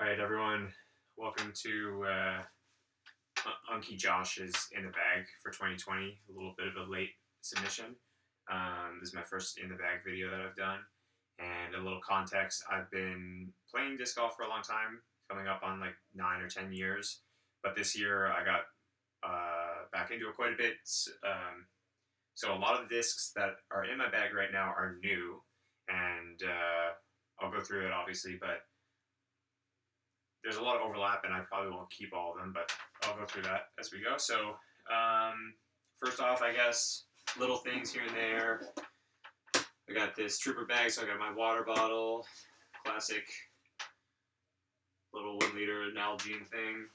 All right, everyone. Welcome to Unky Josh's In the Bag for 2020. A little bit of a late submission. This is my first In the Bag video that I've done. And a little context, I've been playing disc golf for a long time, coming up on like 9 or 10 years. But this year I got back into it quite a bit. So a lot of the discs that are in my bag right now are new. And I'll go through it, obviously, but there's a lot of overlap, and I probably won't keep all of them, but I'll go through that as we go. So, first off, I guess, little things here and there. I got this trooper bag, so I got my water bottle, classic little 1 liter Nalgene thing.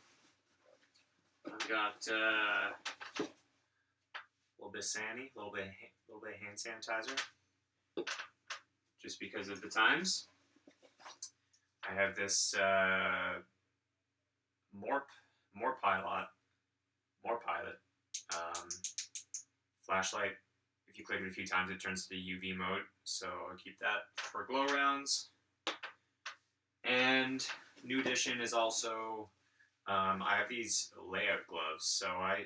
I've got a little bit of Sandy, a little bit of hand sanitizer, just because of the times. I have this more pilot flashlight. If you click it a few times, it turns to UV mode, so I'll keep that for glow rounds. And new addition is also I have these layout gloves. So I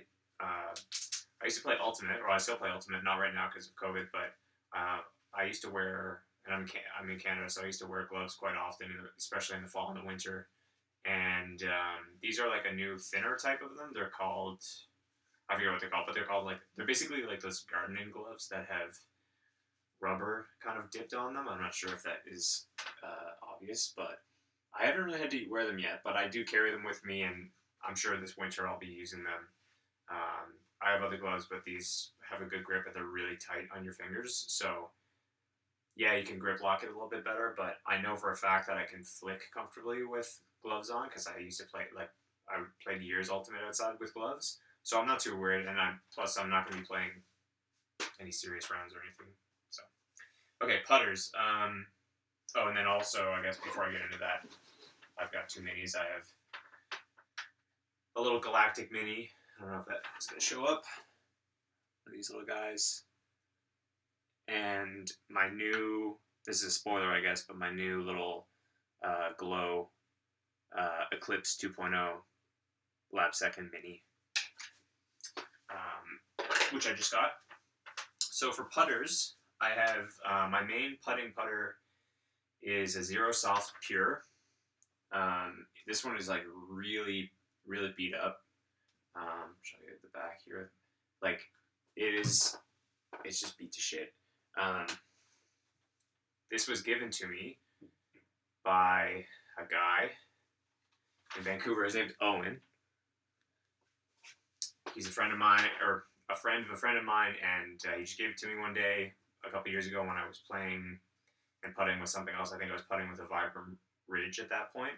used to play Ultimate, or I still play Ultimate, not right now because of COVID, but I used to wear, and I'm in Canada, so I used to wear gloves quite often, especially in the fall and the winter. And these are like a new thinner type of them. They're called, I forget what they're called, but they're basically like those gardening gloves that have rubber kind of dipped on them. I'm not sure if that is obvious, but I haven't really had to wear them yet, but I do carry them with me, and I'm sure this winter I'll be using them. I have other gloves, but these have a good grip and they're really tight on your fingers. So yeah, you can grip lock it a little bit better, but I know for a fact that I can flick comfortably with gloves on because I used to play, I played years Ultimate outside with gloves. So I'm not too worried, and I'm not going to be playing any serious rounds or anything. So, okay, putters. And then also, I guess before I get into that, I've got 2 minis. I have a little Galactic mini. I don't know if that is going to show up. These little guys. And my new, this is a spoiler, I guess, but my new little Glow Eclipse 2.0 lap second mini, which I just got. So for putters, I have my main putting putter is a Zero Soft Pure. This one is like really, really beat up. Show you at the back here. Like it's just beat to shit. This was given to me by a guy in Vancouver. His name's Owen. He's a friend of mine, or a friend of a friend of mine, and he just gave it to me one day a couple years ago when I was playing and putting with something else. I think I was putting with a Vibram Ridge at that point,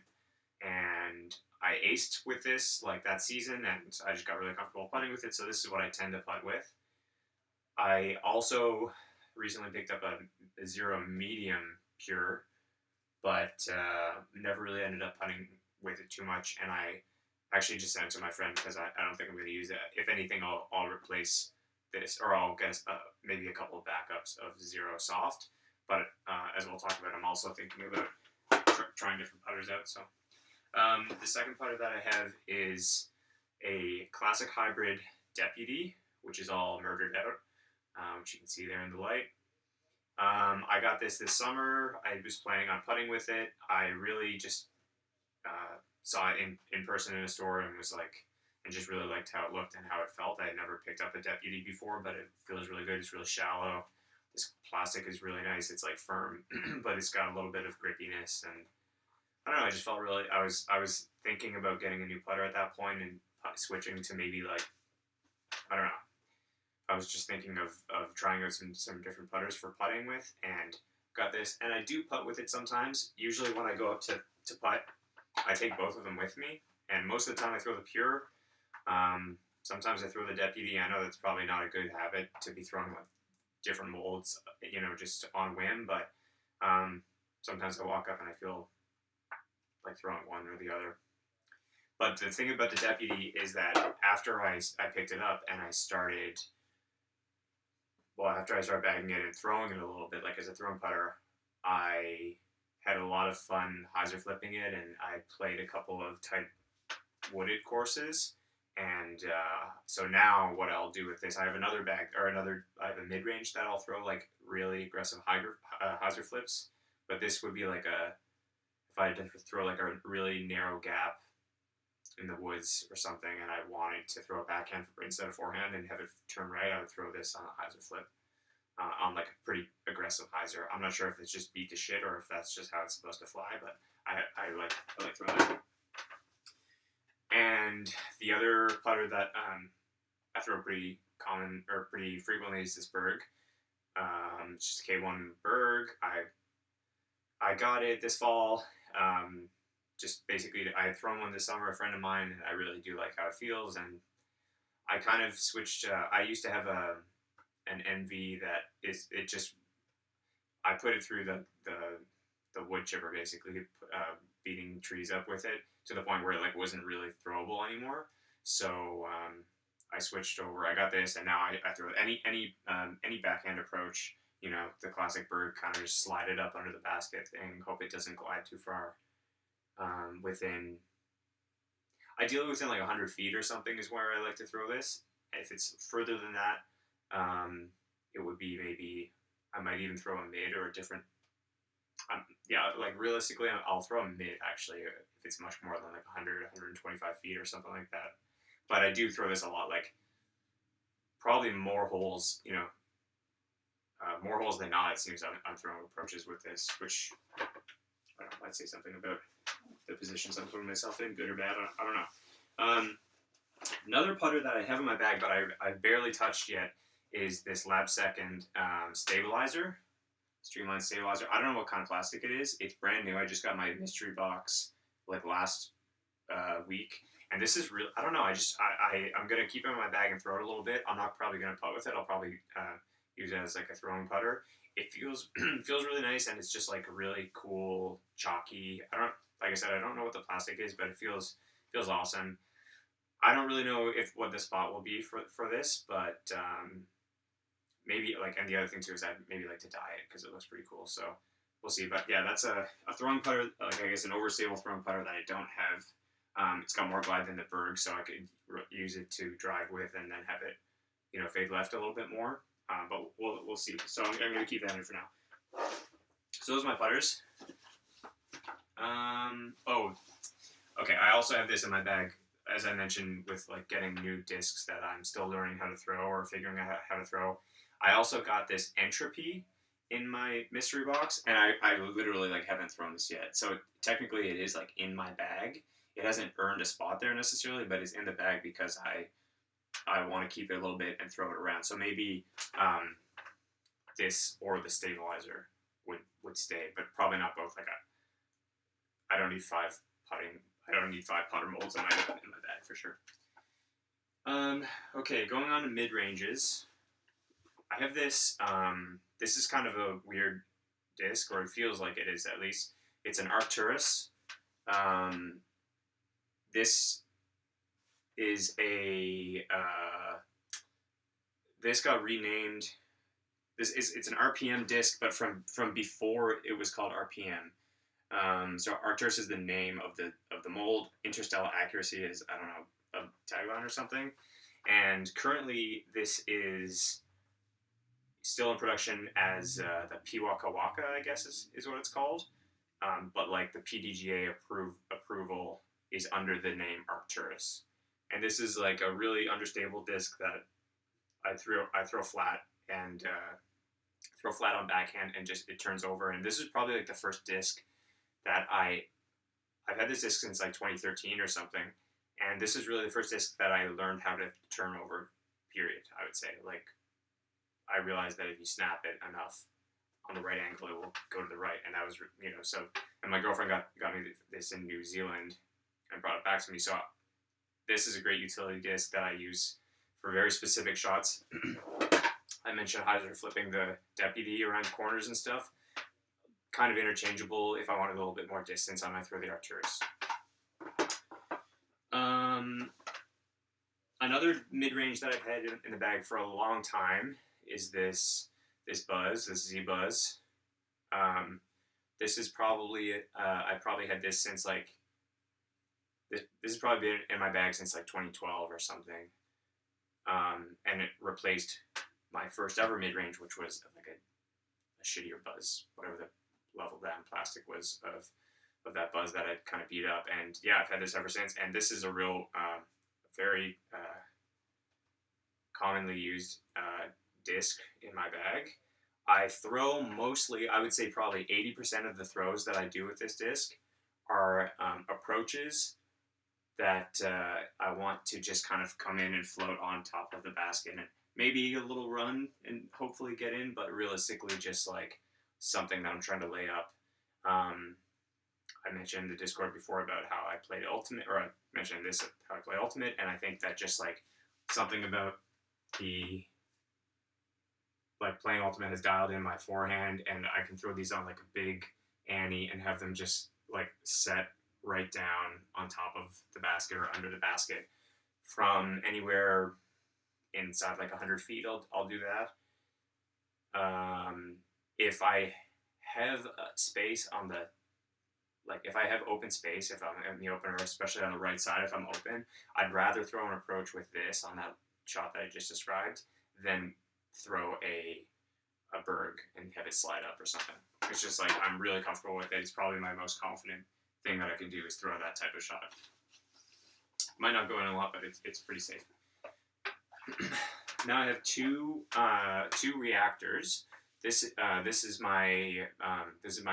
and I aced with this like that season, and I just got really comfortable putting with it. So this is what I tend to putt with. I also recently picked up a Zero Medium Pure, but never really ended up putting with it too much, and I actually just sent it to my friend because I don't think I'm going to use it. If anything, I'll replace this, or I'll get maybe a couple of backups of Zero Soft, but as we'll talk about, I'm also thinking about trying different putters out. So the second putter that I have is a Classic Hybrid Deputy, which is all murdered out, which you can see there in the light. I got this summer. I was planning on putting with it. I really just saw it in person in a store and just really liked how it looked and how it felt. I had never picked up a Deputy before, but it feels really good. It's really shallow. This plastic is really nice. It's like firm, but it's got a little bit of grippiness, and I don't know. I just felt really. I was thinking about getting a new putter at that point and switching to maybe I don't know. I was just thinking of trying out some different putters for putting with, and got this. And I do putt with it sometimes. Usually when I go up to putt, I take both of them with me, and most of the time I throw the Pure. Sometimes I throw the Deputy. I know that's probably not a good habit to be throwing different molds, just on whim, but sometimes I walk up and I feel like throwing one or the other. But the thing about the Deputy is that after I picked it up and after I started bagging it and throwing it a little bit, like as a throwing putter, I had a lot of fun hyzer flipping it, and I played a couple of tight wooded courses. And so now what I'll do with this, I have another bag, or I have a mid range that I'll throw like really aggressive hyzer flips. But this would be like if I had to throw like a really narrow gap in the woods or something, and I wanted to throw a backhand instead of forehand and have it turn right, I would throw this on a hyzer flip. On like a pretty aggressive hyzer. I'm not sure if it's just beat to shit or if that's just how it's supposed to fly, but I like throwing it. And the other putter that I throw pretty frequently is this Berg. It's just K1 Berg. I got it this fall. Just basically, I had thrown one this summer. A friend of mine, and I really do like how it feels. And I kind of switched. I used to have an NV that I put it through the wood chipper, basically beating trees up with it to the point where it like wasn't really throwable anymore. So I switched over. I got this, and now I throw any backhand approach. You know, the classic Berg, kind of just slide it up under the basket thing. Hope it doesn't glide too far. Ideally within like 100 feet or something is where I like to throw this. If it's further than that, it would be maybe I might even throw a mid or a different. Like realistically, I'll throw a mid actually if it's much more than like 100, 125 feet or something like that. But I do throw this a lot, like probably more holes, more holes than not. It seems I'm throwing approaches with this, which I don't know, might say something about the positions I'm putting myself in, good or bad. I don't know. Another putter that I have in my bag, but I've barely touched yet, is this Lab Second stabilizer, streamlined stabilizer. I don't know what kind of plastic it is. It's brand new. I just got my mystery box like last week, and this is real. I don't know. I'm gonna keep it in my bag and throw it a little bit. I'm not probably gonna putt with it. I'll probably use it as like a throwing putter. It feels feels really nice, and it's just like a really cool chalky. Like I said, I don't know what the plastic is, but it feels awesome. I don't really know what the spot will be for this, but maybe like, and the other thing too is I'd maybe like to dye it because it looks pretty cool. So we'll see. But yeah, that's a throwing putter, like I guess an overstable throwing putter that I don't have. It's got more glide than the Berg, so I could use it to drive with and then have it, fade left a little bit more. But we'll see. So I'm going to keep that in for now. So those are my putters. Okay. I also have this in my bag, as I mentioned, with like getting new discs that I'm still learning how to throw or figuring out how to throw. I also got this Entropy in my mystery box, and I literally like haven't thrown this yet. So technically, it is like in my bag. It hasn't earned a spot there necessarily, but it's in the bag because I want to keep it a little bit and throw it around. So maybe this or the stabilizer would stay, but probably not both. Like I don't need five putter molds in my bag for sure. Okay, going on to mid ranges. I have this. This is kind of a weird disc, or it feels like it is at least. It's an Arcturus. This is this got renamed. It's an RPM disc, but from before it was called RPM. So Arcturus is the name of the mold. Interstellar Accuracy is, I don't know, a tagline or something. And currently this is still in production as the Piwaka Waka, I guess is what it's called. But like the PDGA approval is under the name Arcturus. And this is like a really understable disc that I throw flat and throw flat on backhand and just it turns over. And this is probably like the first disc that I've had this disc since like 2013 or something. And this is really the first disc that I learned how to turn over, period, I would say. Like, I realized that if you snap it enough on the right angle, it will go to the right. And that was, so, and my girlfriend got me this in New Zealand and brought it back to me. So this is a great utility disc that I use for very specific shots. I mentioned hyzer flipping the deputy around corners and stuff. Kind of interchangeable. If I wanted a little bit more distance, I might throw the Arcturus. Another mid-range that I've had in the bag for a long time is this Z-Buzz. This is probably I probably had this since like this has probably been in my bag since like 2012 or something. And it replaced my first ever mid range, which was like a shittier buzz, whatever the level down plastic was of that buzz that I'd kind of beat up. And yeah, I've had this ever since. And this is a real very commonly used disc in my bag. I throw mostly, I would say probably 80% of the throws that I do with this disc are approaches that I want to just kind of come in and float on top of the basket and maybe a little run and hopefully get in, but realistically just like something that I'm trying to lay up. I mentioned in the Discord before about how I played Ultimate, or I mentioned this, how I play Ultimate, and I think that just like something about the like playing Ultimate has dialed in my forehand, and I can throw these on like a big Annie and have them just like set right down on top of the basket or under the basket from anywhere inside like 100 feet. I'll do that. If I have space on the like if I have open space, if I'm in the open, or especially on the right side, if I'm open, I'd rather throw an approach with this on that shot that I just described than throw a berg and have it slide up or something. It's just like I'm really comfortable with it. It's probably my most confident thing that I can do is throw that type of shot. Might not go in a lot, but it's pretty safe. Now I have two reactors. This is my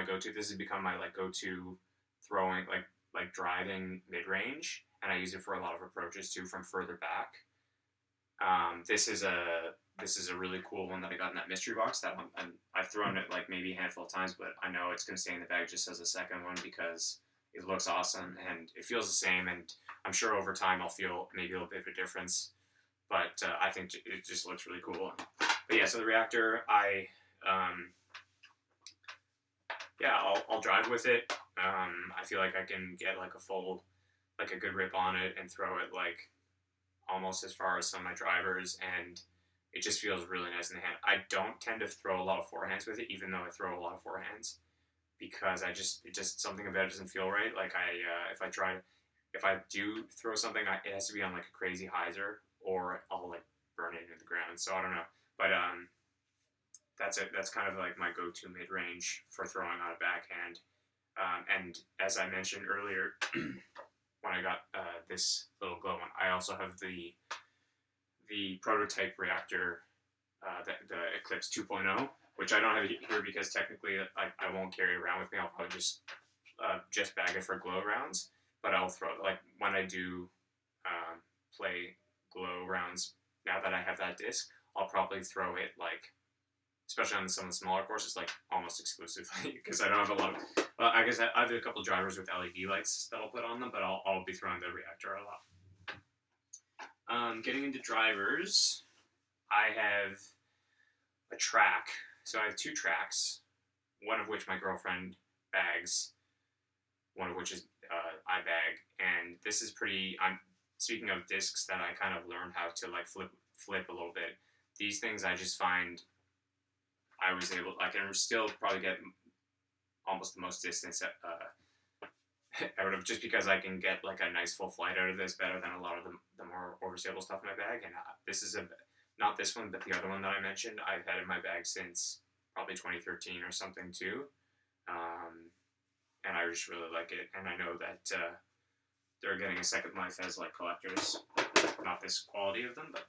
go-to. This has become my like go-to throwing like driving mid-range, and I use it for a lot of approaches too from further back. This is a really cool one that I got in that mystery box. That one, and I've thrown it like maybe a handful of times, but I know it's going to stay in the bag just as a second one because it looks awesome and it feels the same. And I'm sure over time I'll feel maybe a little bit of a difference, but I think it just looks really cool. But yeah, so the reactor, I'll drive with it. I feel like I can get like a good rip on it and throw it like almost as far as some of my drivers, and it just feels really nice in the hand. I don't tend to throw a lot of forehands with it, even though I throw a lot of forehands, because it just something about it doesn't feel right. Like if I do throw something, it has to be on like a crazy hyzer, or I'll like burn it into the ground. So I don't know, but that's it. That's kind of like my go-to mid-range for throwing on a backhand. And as I mentioned earlier, when I got this little glow one, I also have the prototype reactor, the Eclipse 2.0, which I don't have here because technically I won't carry it around with me. I'll probably just bag it for glow rounds, but I'll throw it. Like when I do play glow rounds, now that I have that disc, I'll probably throw it like, especially on some of the smaller courses, like almost exclusively because I don't have a lot of. Well, I guess I have a couple drivers with LED lights that I'll put on them, but I'll be throwing the reactor a lot. Getting into drivers, I have a track. So I have two tracks, one of which my girlfriend bags, one of which is I bag, and this is pretty. I'm speaking of discs that I kind of learned how to like flip a little bit. These things I just find I can still probably get almost the most distance out of, just because I can get like a nice full flight out of this better than a lot of the more overstable stuff in my bag. And this is not this one, but the other one that I mentioned, I've had in my bag since probably 2013 or something too. And I just really like it. And I know that they're getting a second life as like collectors. Not this quality of them, but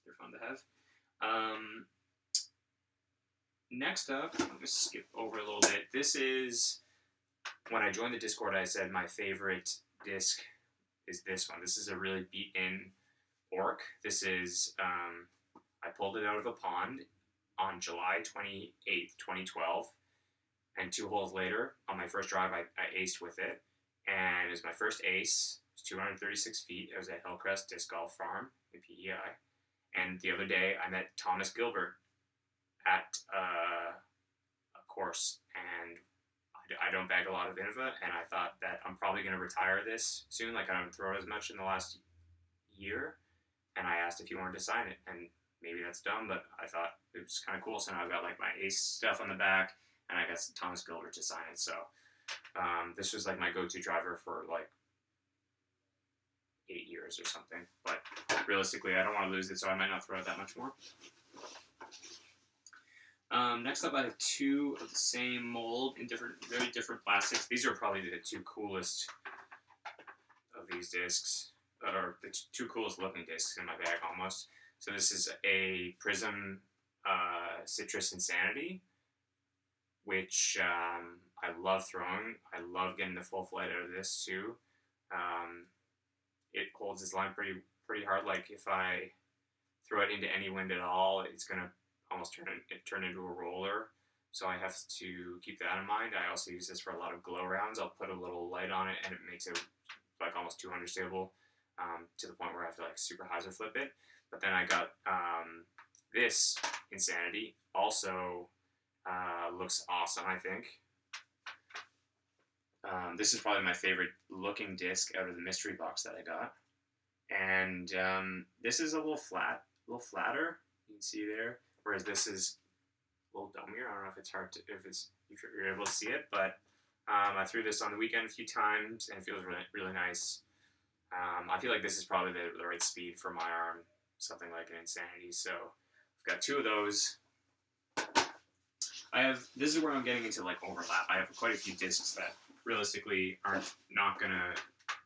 they're fun to have. Next up, I'm going to skip over a little bit. This is, when I joined the Discord, I said my favorite disc is this one. This is a really beat-in orc. This is, I pulled it out of a pond on July 28th, 2012. And 2 holes later, on my first drive, I aced with it. And it was my first ace. It was 236 feet. It was at Hillcrest Disc Golf Farm in PEI. And the other day, I met Thomas Gilbert at a course, and I don't bag a lot of Innova, and I thought that I'm probably going to retire this soon. Like, I don't throw as much in the last year, and I asked if he wanted to sign it, and maybe that's dumb, but I thought it was kind of cool. So now I've got like my ace stuff on the back, and I got Thomas Gilbert to sign it. So this was like my go-to driver for like 8 years or something. But realistically, I don't want to lose it, so I might not throw it that much more. Next up, I have 2 of the same mold in very different plastics. These are probably the 2 coolest of these discs, or the 2 coolest looking discs in my bag almost. So this is a Prism Citrus Insanity, which I love throwing. I love getting the full flight out of this too. It holds its line pretty hard. Like if I throw it into any wind at all, it's gonna almost turn into a roller. So I have to keep that in mind. I also use this for a lot of glow rounds. I'll put a little light on it, and it makes it like almost 200 stable, to the point where I have to like super hyzer flip it. But then I got this Insanity. Also looks awesome, I think. This is probably my favorite looking disc out of the mystery box that I got. And this is a little flatter. You can see there. Whereas this is a little dummier. I don't know if it's hard to, if you're able to see it, but I threw this on the weekend a few times, and it feels really, really nice. I feel like this is probably the right speed for my arm, something like an Insanity. So I've got 2 of those. This is where I'm getting into like overlap. I have quite a few discs that realistically aren't not gonna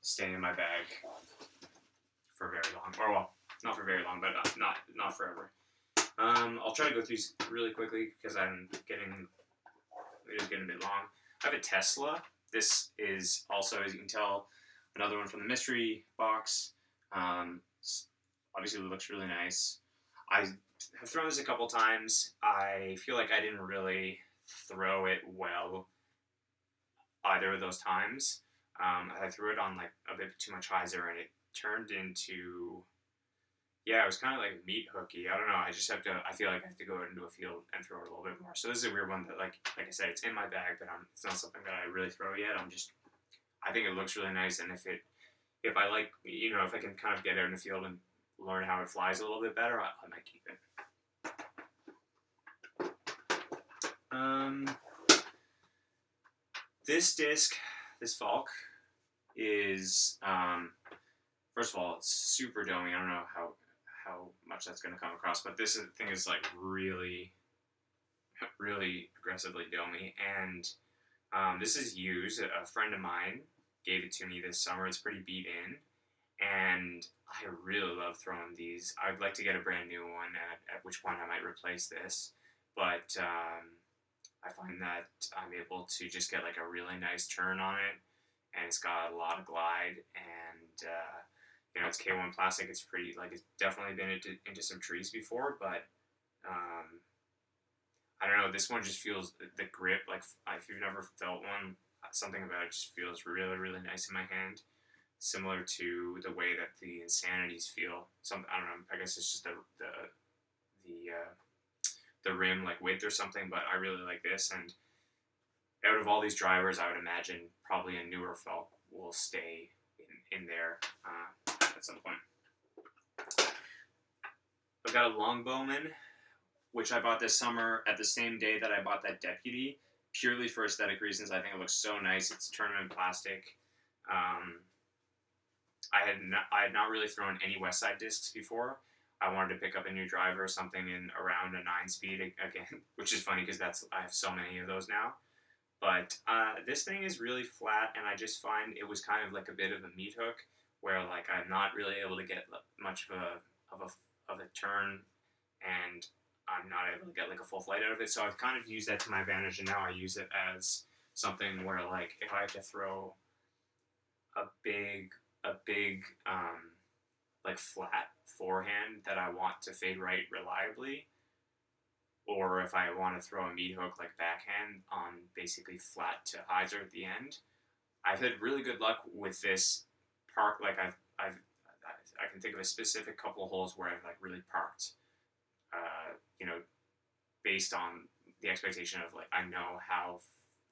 stay in my bag for very long, or well, not for very long, but not forever. I'll try to go through these really quickly because it is getting a bit long. I have a Tesla. This is also, as you can tell, another one from the mystery box. Obviously, it looks really nice. I have thrown this a couple times. I feel like I didn't really throw it well either of those times. I threw it on like a bit too much hyzer, and it turned into, yeah, it was kind of like meat hooky. I don't know. I feel like I have to go into a field and throw it a little bit more. So this is a weird one that, like I said, it's in my bag, but it's not something that I really throw yet. I think it looks really nice, and if I like, if I can kind of get out in the field and learn how it flies a little bit better, I might keep it. This disc, this Falk, is first of all, it's super domey. I don't know how much that's going to come across, but this thing is like really, really aggressively domey, and this is used. A friend of mine gave it to me this summer. It's pretty beat in, and I really love throwing these. I'd like to get a brand new one, at which point I might replace this, but I find that I'm able to just get like a really nice turn on it, and it's got a lot of glide, and it's K1 plastic. It's pretty, like, it's definitely been into some trees before, but I don't know, this one just feels, the grip, like, if you've never felt one, something about it just feels really, really nice in my hand, similar to the way that the Insanities feel. I don't know, I guess it's just the rim, like, width or something, but I really like this, and out of all these drivers, I would imagine probably a newer felt will stay in there at some point. I've got a Longbowman, which I bought this summer at the same day that I bought that Deputy, purely for aesthetic reasons. I think it looks so nice. It's tournament plastic. I had not really thrown any West Side discs before. I wanted to pick up a new driver, something in around a 9-speed again, which is funny because I have so many of those now. But this thing is really flat, and I just find it was kind of like a bit of a meat hook, where like I'm not really able to get much of a turn, and I'm not able to get like a full flight out of it. So I've kind of used that to my advantage, and now I use it as something where, like, if I have to throw a big like flat forehand that I want to fade right reliably, or if I want to throw a meat hook like backhand on basically flat to hyzer at the end, I've had really good luck with this park. Like I can think of a specific couple of holes where I've like really parked, based on the expectation of, like, I know how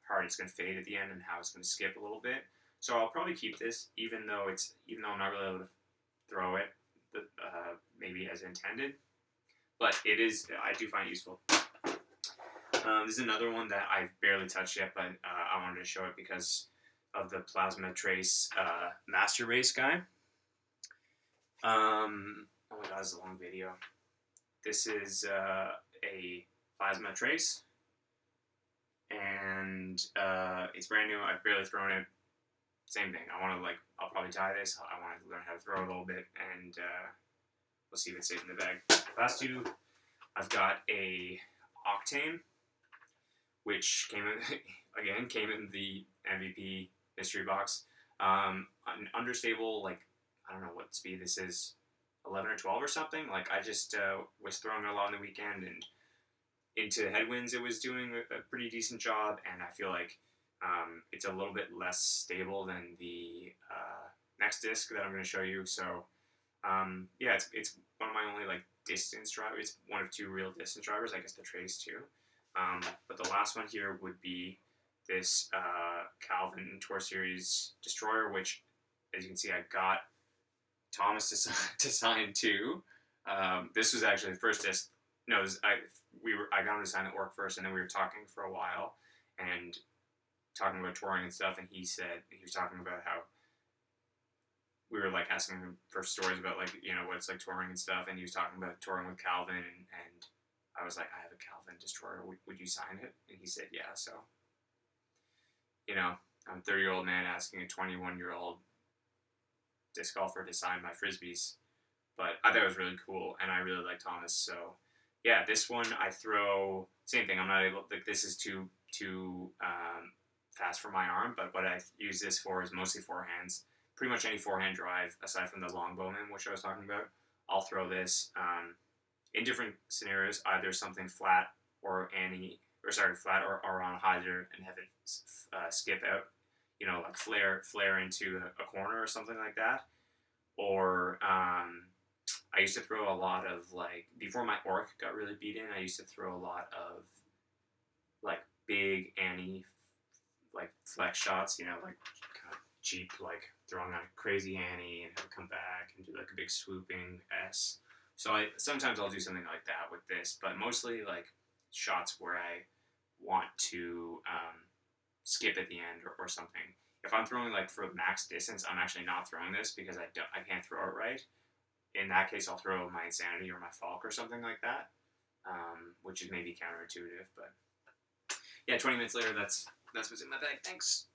hard it's going to fade at the end and how it's going to skip a little bit. So I'll probably keep this, even though I'm not really able to throw it maybe as intended. But I do find it useful. This is another one that I've barely touched yet, but I wanted to show it because of the Plasma Trace Master Race guy. Oh my god, this is a long video. This is a Plasma Trace, and it's brand new. I've barely thrown it. Same thing. I'll probably tie this. I want to learn how to throw it a little bit, and we'll see if it stays in the bag. Last two, I've got a Octane, which came in the MVP mystery box. An understable, like, I don't know what speed this is, 11 or 12 or something. Like, I just was throwing it a lot on the weekend, and into headwinds it was doing a pretty decent job, and I feel like it's a little bit less stable than the next disc that I'm going to show you. So yeah, it's one of my only like distance drivers. It's one of two real distance drivers. I guess the Trace too. But the last one here would be this Calvin Tour Series Destroyer, which, as you can see, I got Thomas to sign too. This was actually the first disc. No, I got him to sign at work first, and then we were talking for a while and talking about touring and stuff. And he was talking about how we were like asking him for stories about like what it's like touring and stuff, and he was talking about touring with Calvin, and I was like, I have a Calvin Destroyer. Would you sign it? And he said, yeah. So I'm a 30-year-old man asking a 21-year-old disc golfer to sign my frisbees, but I thought it was really cool, and I really like Thomas. So yeah, this one I throw same thing. I'm not able, like, this is too fast for my arm, but what I use this for is mostly forehands. Pretty much any forehand drive aside from the long bowman, which I was talking about, I'll throw this in different scenarios, either something flat or flat or on a hyzer and have it skip out, like flare into a corner or something like that. Or I used to throw a lot of, like, before my orc got really beaten, I used to throw a lot of like big Annie like flex shots, like kind of cheap, like throwing on a crazy Annie and have it come back and do like a big swooping S. So sometimes I'll do something like that with this, but mostly like shots where I want to skip at the end or something. If I'm throwing like for max distance, I'm actually not throwing this because I can't throw it right. In that case, I'll throw my Insanity or my Falk or something like that, which is maybe counterintuitive. But yeah, 20 minutes later, that's what's in my bag. Thanks.